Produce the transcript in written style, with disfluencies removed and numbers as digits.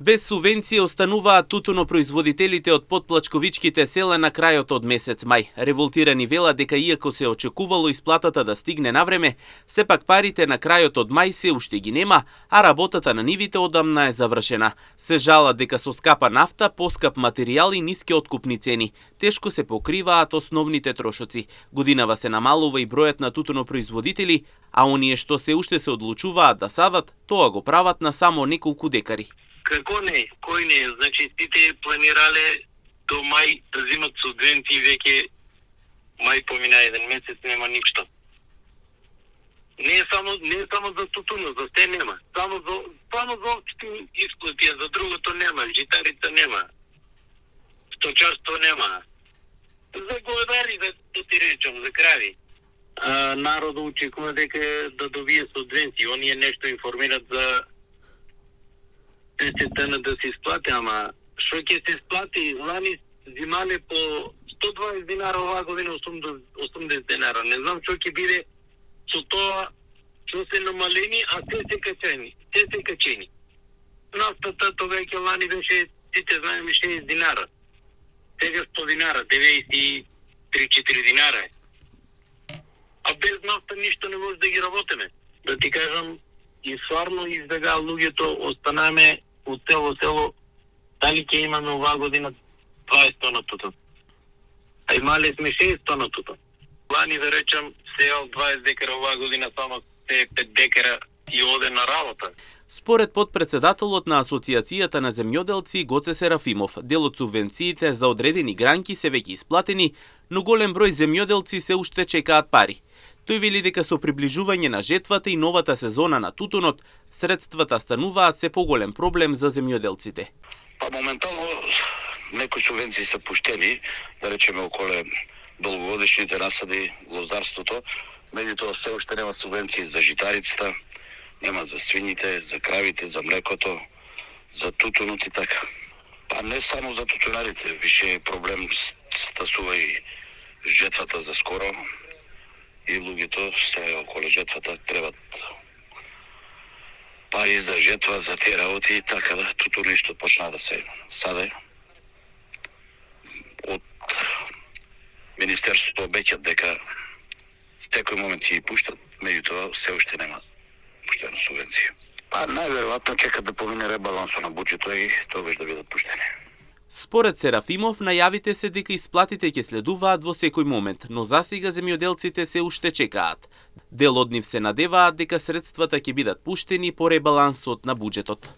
Без субвенција остануваат тутунопроизводителите од потплачковичките села на крајот од месец мај. Револтирани велат дека иако се очекувало исплатата да стигне на време, сепак парите на крајот од мај се уште ги нема, а работата на нивите одамна е завршена. Се жалат дека со скапа нафта, поскап материјал и ниски откупни цени, тешко се покриваат основните трошоци. Годинава се намалува и бројот на тутунопроизводители, а оние што се уште се одлучуваат да садат, тоа го прават на само неколку декари. Како не? Кој не? Значи, сите планирале до мај да земат субвенции, веќе мај помина еден месец, нема ништо. Не е само за тутуно, за се нема. Само за општини исплати, за другото нема. Житарица нема. Сточарство нема. За говедари, да ти речам, за крави. Народот очекува дека да добие субвенции. Оние нешто информират за да се исплати, ама што ќе се исплати? Лани зимале по 120 динара, оваа година 80 динара. Не знам што ќе биде со тоа што се намалени, а те се качени. Нафтата тогајќи лани беше, сите знаеме, 60 динара. Сега 100 динара, 93-4 динара. А без нафта ништо не може да ги работиме. Да ти кажам, и стварно избега луѓето, останаме од село, дали ќе имаме оваа година 20 тона тутун. А имале сме 6 тона тутун. Лани, да речам, сеал 20 декара, оваа година само 5 декара и оде на работа. Според подпредседателот на Асоциацијата на земјоделци Гоце Серафимов, дел од субвенциите за одредени гранки се веќе исплатени, но голем број земјоделци се уште чекаат пари. Тој вели дека со приближување на жетвата и новата сезона на тутунот, средствата стануваат се поголем проблем за земјоделците. Па моментално некои субвенции се пуштени, да речеме околе долгогодишните насади, лозарството, меѓутоа се уште нема субвенции за житарицата, нема за свините, за кравите, за млекото, за тутунот и така. Па не само за тутунарите, више проблем стасува и жетвата за скоро, и луѓето се околу жетвата требат пари за жетва, за тие работи и така да тутуни што почна да се саде. Од Министерството обеќаат дека секој момент ќе ги пуштат, меѓутоа се уште нема пуштено субвенција. Па најверојатно чекат да помине ребалансот на буџетот и тогаш да бидат пуштени. Според Серафимов, најавите се дека исплатите ќе следуваат во секој момент, но засега земјоделците се уште чекаат. Дел од нив се надеваат дека средствата ќе бидат пуштени по ребалансот на буџетот.